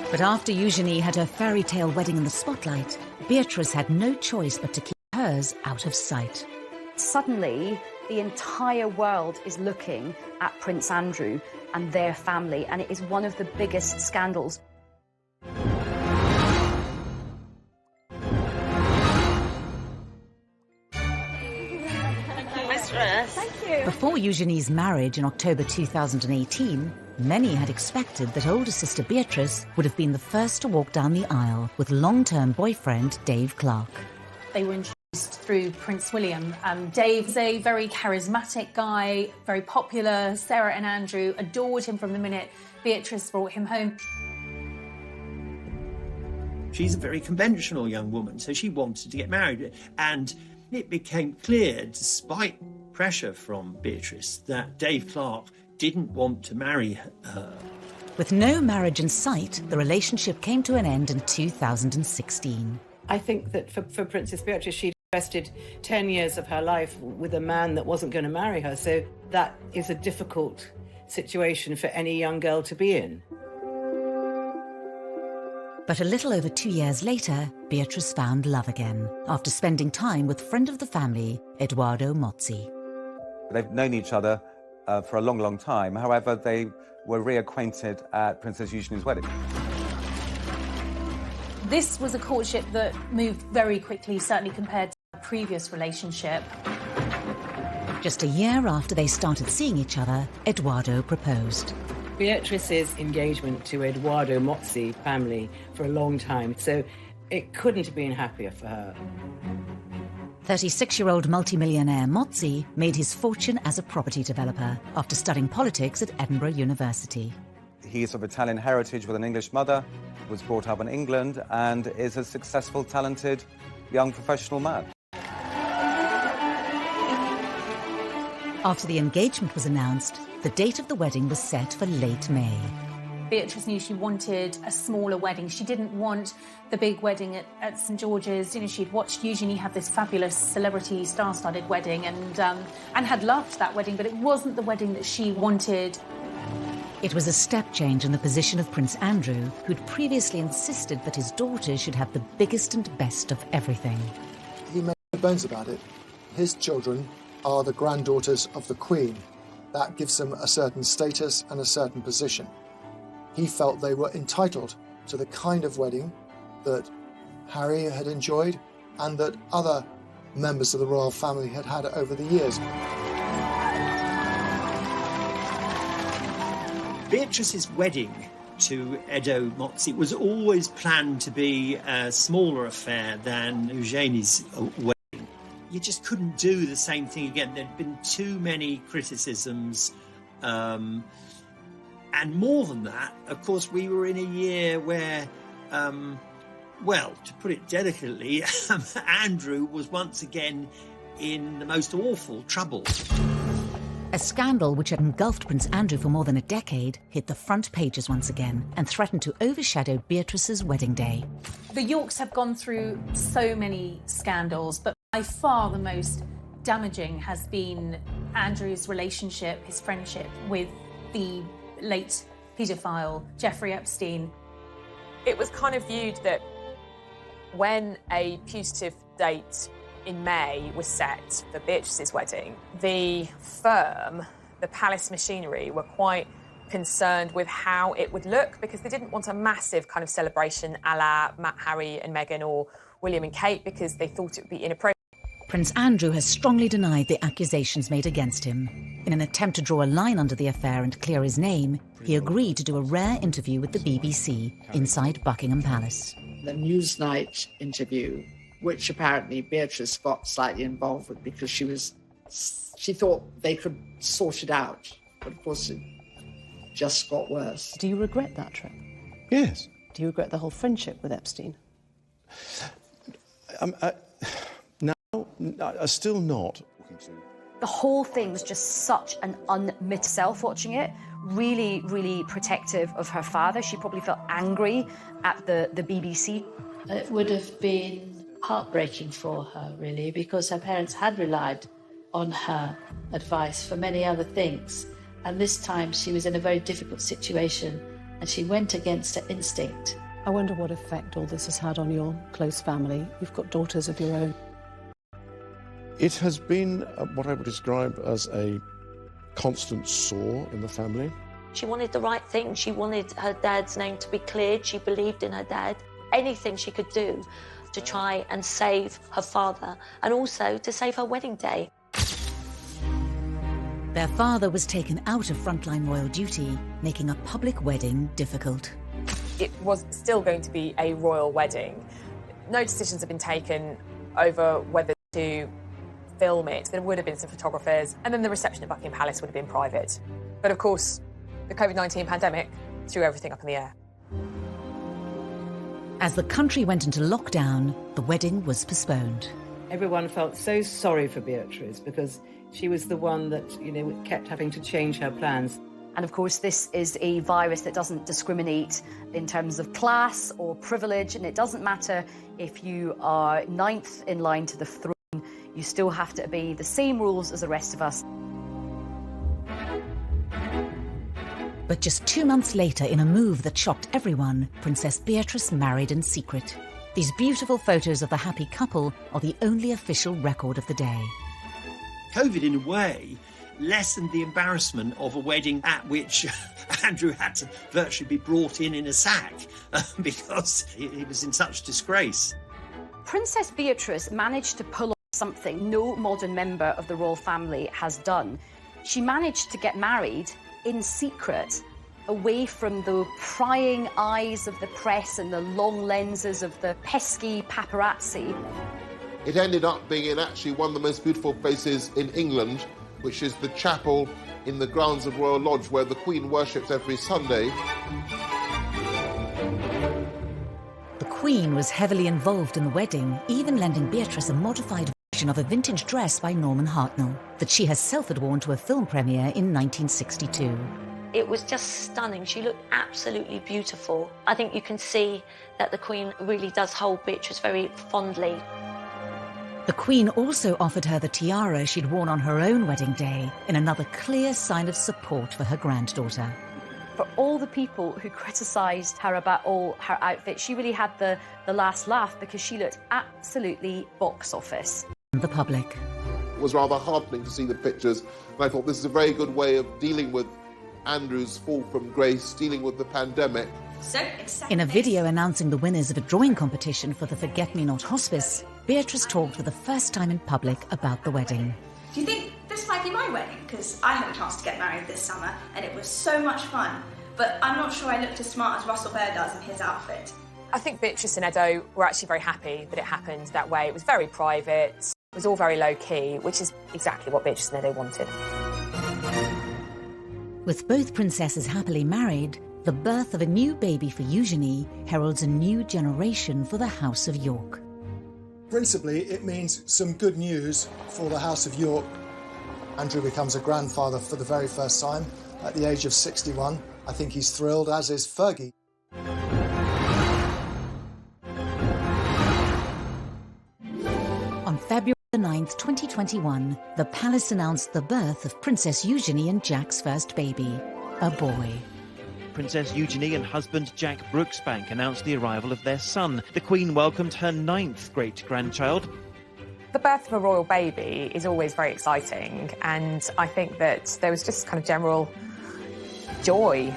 But after Eugenie had her fairy tale wedding in the spotlight, Beatrice had no choice but to keep hers out of sight. Suddenly, the entire world is looking at Prince Andrew and their family, and it is one of the biggest scandals. Thank you. Before Eugenie's marriage in October 2018, many had expected that older sister Beatrice would have been the first to walk down the aisle with long-term boyfriend Dave Clark. They were introduced through Prince William. Dave's a very charismatic guy, very popular. Sarah and Andrew adored him from the minute Beatrice brought him home. She's a very conventional young woman, so she wanted to get married. And it became clear, despite pressure from Beatrice, that Dave Clark didn't want to marry her. With no marriage in sight, the relationship came to an end in 2016. I think that for Princess Beatrice, she'd invested 10 years of her life with a man that wasn't going to marry her, so that is a difficult situation for any young girl to be in. But a little over 2 years later, Beatrice found love again after spending time with friend of the family, Edoardo Mozzi. They've known each other for a long, long time. However, they were reacquainted at Princess Eugenie's wedding. This was a courtship that moved very quickly, certainly compared to a previous relationship. Just a year after they started seeing each other, Edoardo proposed. Beatrice's engagement to Edoardo Mozzi family for a long time, so it couldn't have been happier for her. 36-year-old multimillionaire Mozzi made his fortune as a property developer after studying politics at Edinburgh University. He's of Italian heritage with an English mother, was brought up in England, and is a successful, talented, young professional man. After the engagement was announced, the date of the wedding was set for late May. Beatrice knew she wanted a smaller wedding. She didn't want the big wedding at St George's. You know, she'd watched Eugenie have this fabulous celebrity star-studded wedding and had loved that wedding, but it wasn't the wedding that she wanted. It was a step change in the position of Prince Andrew, who'd previously insisted that his daughters should have the biggest and best of everything. He made no bones about it. His children are the granddaughters of the Queen. That gives them a certain status and a certain position. He felt they were entitled to the kind of wedding that Harry had enjoyed and that other members of the royal family had had over the years. Beatrice's wedding to Edo Mozzi was always planned to be a smaller affair than Eugenie's wedding. You just couldn't do the same thing again. There'd been too many criticisms. And more than that, of course, we were in a year where, well, to put it delicately, Andrew was once again in the most awful trouble. A scandal which had engulfed Prince Andrew for more than a decade hit the front pages once again and threatened to overshadow Beatrice's wedding day. The Yorks have gone through so many scandals, but by far the most damaging has been Andrew's relationship, his friendship with the late paedophile Jeffrey Epstein. It was kind of viewed that when a putative date in May was set for Beatrice's wedding, the firm, the palace machinery, were quite concerned with how it would look because they didn't want a massive kind of celebration a la Harry and Meghan or William and Kate because they thought it would be inappropriate. Prince Andrew has strongly denied the accusations made against him. In an attempt to draw a line under the affair and clear his name, he agreed to do a rare interview with the BBC inside Buckingham Palace. The Newsnight interview, which apparently Beatrice got slightly involved with because she thought they could sort it out. But of course it just got worse. Do you regret that trip? Yes. Do you regret the whole friendship with Epstein? Still not. The whole thing was just such an unmet self watching it. Really, really protective of her father. She probably felt angry at the BBC. It would have been heartbreaking for her, really, because her parents had relied on her advice for many other things. And this time she was in a very difficult situation and she went against her instinct. I wonder what effect all this has had on your close family. You've got daughters of your own. It has been what I would describe as a constant sore in the family. She wanted the right thing. She wanted her dad's name to be cleared. She believed in her dad. Anything she could do to try and save her father and also to save her wedding day. Their father was taken out of frontline royal duty, making a public wedding difficult. It was still going to be a royal wedding. No decisions have been taken over whether to film it. There would have been some photographers, and then the reception at Buckingham Palace would have been private. But of course, the COVID-19 pandemic threw everything up in the air. As the country went into lockdown, the wedding was postponed. Everyone felt so sorry for Beatrice because she was the one that, kept having to change her plans. And of course, this is a virus that doesn't discriminate in terms of class or privilege, and it doesn't matter if you are 9th in line to the throne, you still have to obey the same rules as the rest of us. But just 2 months later, in a move that shocked everyone, Princess Beatrice married in secret. These beautiful photos of the happy couple are the only official record of the day. COVID, in a way, lessened the embarrassment of a wedding at which Andrew had to virtually be brought in a sack because he was in such disgrace. Princess Beatrice managed to pull off something no modern member of the royal family has done. She managed to get married in secret, away from the prying eyes of the press and the long lenses of the pesky paparazzi. It ended up being in actually one of the most beautiful places in England, which is the chapel in the grounds of Royal Lodge, where the Queen worships every Sunday. The Queen was heavily involved in the wedding, even lending Beatrice a modified version of a vintage dress by Norman Hartnell that she herself had worn to a film premiere in 1962. It was just stunning. She looked absolutely beautiful. I think you can see that the Queen really does hold Beatrice very fondly. The Queen also offered her the tiara she'd worn on her own wedding day, in another clear sign of support for her granddaughter. For all the people who criticised her about all her outfits, she really had the last laugh because she looked absolutely box office. The public. It was rather heartening to see the pictures, and I thought this is a very good way of dealing with Andrew's fall from grace, dealing with the pandemic. In a video announcing the winners of a drawing competition for the Forget-Me-Not Hospice, Beatrice talked for the first time in public about the wedding. Do you think this might be my wedding? Because I had a chance to get married this summer and it was so much fun. But I'm not sure I looked as smart as Russell Bear does in his outfit. I think Beatrice and Edo were actually very happy that it happened that way. It was very private, it was all very low-key, which is exactly what Beatrice and Edo wanted. With both princesses happily married, the birth of a new baby for Eugenie heralds a new generation for the House of York. Principally, it means some good news for the House of York. Andrew becomes a grandfather for the very first time at the age of 61. I think he's thrilled, as is Fergie. On February 9th, 2021, the palace announced the birth of Princess Eugenie and Jack's first baby, a boy. Princess Eugenie and husband Jack Brooksbank announced the arrival of their son. The Queen welcomed her 9th great-grandchild. The birth of a royal baby is always very exciting, and I think that there was just kind of general joy.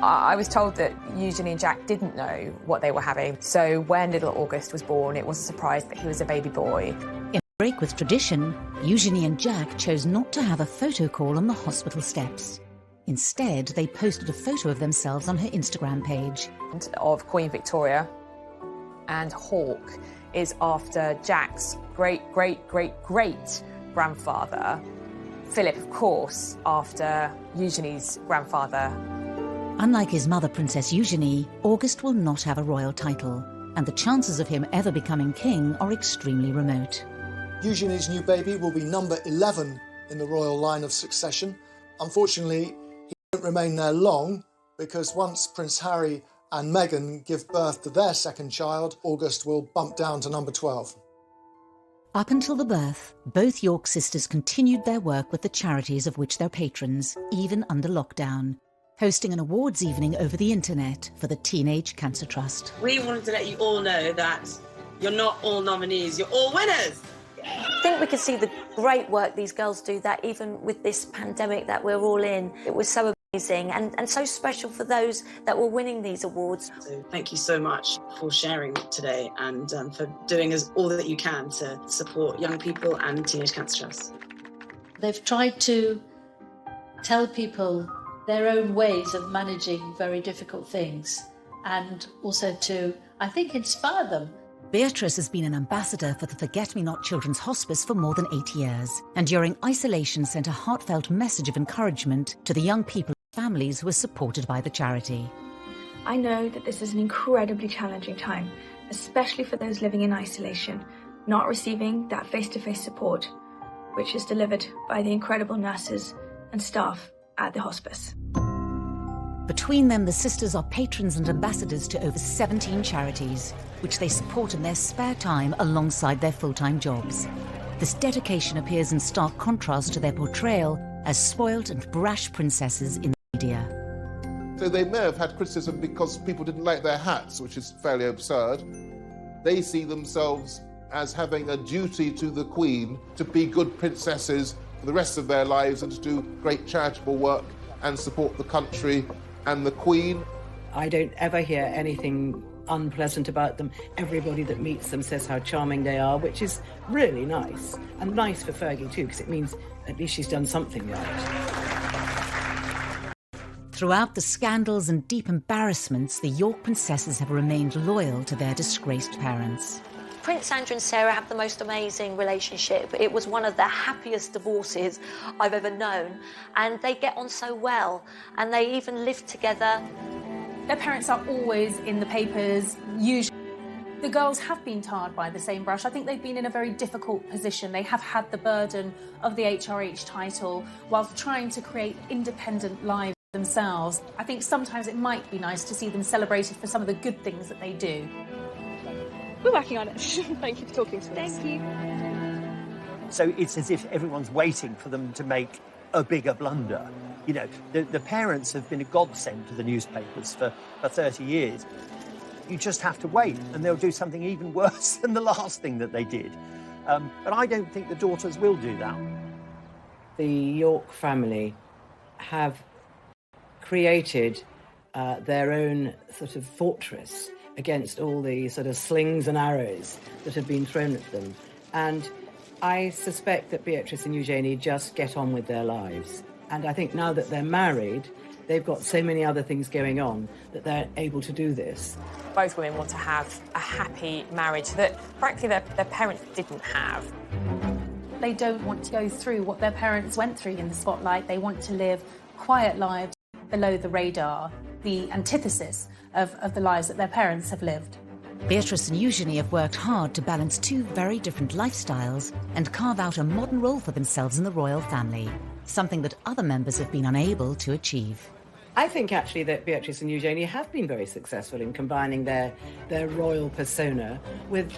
I was told that Eugenie and Jack didn't know what they were having, so when little August was born, it was a surprise that he was a baby boy. In a break with tradition, Eugenie and Jack chose not to have a photo call on the hospital steps. Instead, they posted a photo of themselves on her Instagram page. Of Queen Victoria, and Hawke is after Jack's great-great-great-great-grandfather. Philip, of course, after Eugenie's grandfather. Unlike his mother, Princess Eugenie, August will not have a royal title, and the chances of him ever becoming king are extremely remote. Eugenie's new baby will be number 11 in the royal line of succession. Unfortunately, he won't remain there long, because once Prince Harry and Meghan give birth to their second child, August will bump down to number 12. Up until the birth, both York sisters continued their work with the charities of which they're patrons, even under lockdown, hosting an awards evening over the internet for the Teenage Cancer Trust. We wanted to let you all know that you're not all nominees, you're all winners. I think we can see the great work these girls do, that even with this pandemic that we're all in, it was so amazing and so special for those that were winning these awards. So thank you so much for sharing today and for doing all that you can to support young people and Teenage Cancer Trust. They've tried to tell people their own ways of managing very difficult things and also to, I think, inspire them. Beatrice has been an ambassador for the Forget-Me-Not Children's Hospice for more than 8 years, and during isolation sent a heartfelt message of encouragement to the young people and families who were supported by the charity. I know that this is an incredibly challenging time, especially for those living in isolation, not receiving that face-to-face support, which is delivered by the incredible nurses and staff at the hospice. Between them, the sisters are patrons and ambassadors to over 17 charities, which they support in their spare time alongside their full-time jobs. This dedication appears in stark contrast to their portrayal as spoilt and brash princesses in the media. So they may have had criticism because people didn't like their hats, which is fairly absurd. They see themselves as having a duty to the Queen to be good princesses for the rest of their lives and to do great charitable work and support the country and the Queen. I don't ever hear anything unpleasant about them. Everybody that meets them says how charming they are, which is really nice. And nice for Fergie too, because it means at least she's done something right. Throughout the scandals and deep embarrassments, the York princesses have remained loyal to their disgraced parents. Prince Andrew and Sarah have the most amazing relationship. It was one of the happiest divorces I've ever known. And they get on so well, and they even live together. Their parents are always in the papers, usually. The girls have been tarred by the same brush. I think they've been in a very difficult position. They have had the burden of the HRH title whilst trying to create independent lives themselves. I think sometimes it might be nice to see them celebrated for some of the good things that they do. We're working on it. Thank you for talking to us. Thank you. So it's as if everyone's waiting for them to make a bigger blunder. You know, the parents have been a godsend to the newspapers for 30 years. You just have to wait, and they'll do something even worse than the last thing that they did. But I don't think the daughters will do that. The York family have created their own sort of fortress against all the sort of slings and arrows that have been thrown at them. And I suspect that Beatrice and Eugenie just get on with their lives. And I think now that they're married, they've got so many other things going on that they're able to do this. Both women want to have a happy marriage that, frankly, their parents didn't have. They don't want to go through what their parents went through in the spotlight. They want to live quiet lives below the radar, the antithesis of the lives that their parents have lived. Beatrice and Eugenie have worked hard to balance two very different lifestyles and carve out a modern role for themselves in the royal family, something that other members have been unable to achieve. I think actually that Beatrice and Eugenie have been very successful in combining their royal persona with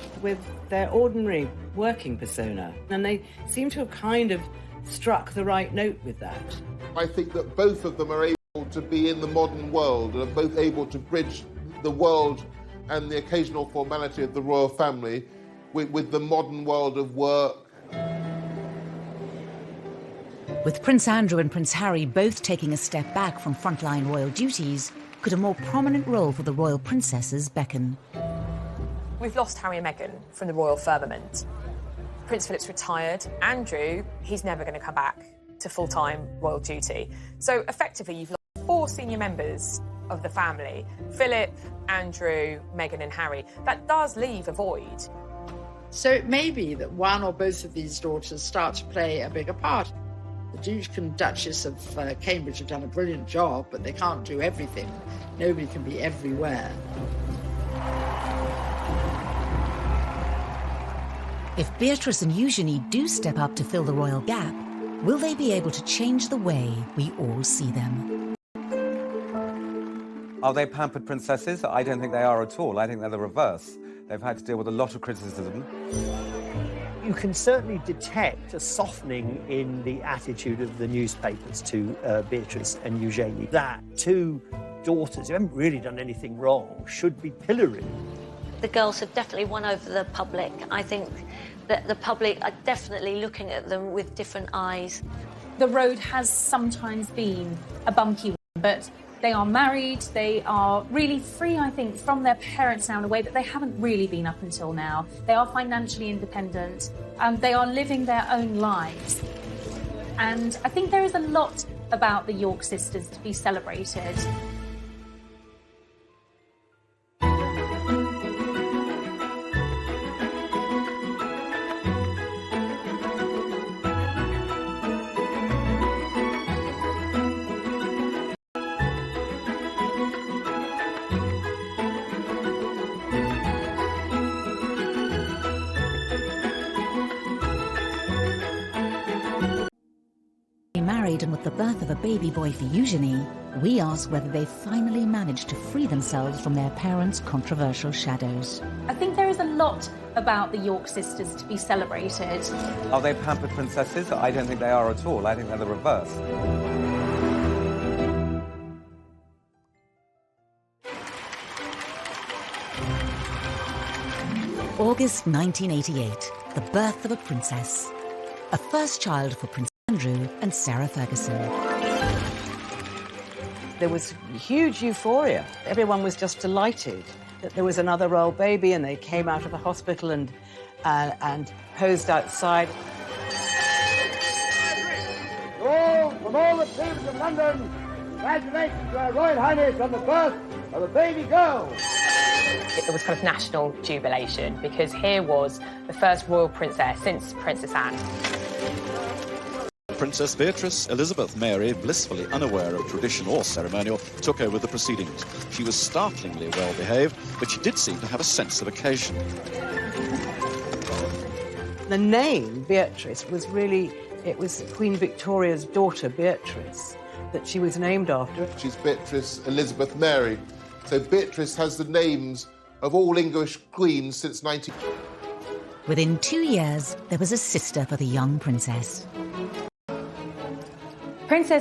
their ordinary working persona. And they seem to have kind of struck the right note with that. I think that both of them are able to be in the modern world and are both able to bridge the world and the occasional formality of the royal family with the modern world of work. With Prince Andrew and Prince Harry both taking a step back from frontline royal duties, could a more prominent role for the royal princesses beckon? We've lost Harry and Meghan from the royal firmament. Prince Philip's retired. Andrew, he's never going to come back to full-time royal duty. So effectively, you've lost 4 senior members of the family: Philip, Andrew, Meghan and Harry. That does leave a void. So it may be that one or both of these daughters start to play a bigger part. The Duke and Duchess of Cambridge have done a brilliant job, but they can't do everything. Nobody can be everywhere. If Beatrice and Eugenie do step up to fill the royal gap, will they be able to change the way we all see them? Are they pampered princesses? I don't think they are at all. I think they're the reverse. They've had to deal with a lot of criticism. You can certainly detect a softening in the attitude of the newspapers to Beatrice and Eugenie. That 2 daughters who haven't really done anything wrong should be pilloried. The girls have definitely won over the public. I think that the public are definitely looking at them with different eyes. The road has sometimes been a bumpy one, but they are married, they are really free, I think, from their parents now in a way that they haven't really been up until now. They are financially independent, and they are living their own lives. And I think there is a lot about the York sisters to be celebrated. Married and with the birth of a baby boy for Eugenie, we ask whether they've finally managed to free themselves from their parents' controversial shadows. I think there is a lot about the York sisters to be celebrated. Are they pampered princesses? I don't think they are at all. I think they're the reverse. August 1988, the birth of a princess. A first child for Prince Andrew and Sarah Ferguson. There was huge euphoria. Everyone was just delighted that there was another royal baby, and they came out of the hospital and posed outside. So, from all the troops of London, congratulations to Her Royal Highness on the birth of a baby girl. It was kind of national jubilation because here was the first royal princess since Princess Anne. Princess Beatrice Elizabeth Mary, blissfully unaware of tradition or ceremonial, took over the proceedings. She was startlingly well behaved, but she did seem to have a sense of occasion. The name Beatrice was really, it was Queen Victoria's daughter, Beatrice, that she was named after. She's Beatrice Elizabeth Mary. So Beatrice has the names of all English queens since 19... Within 2 years, there was a sister for the young princess. Princess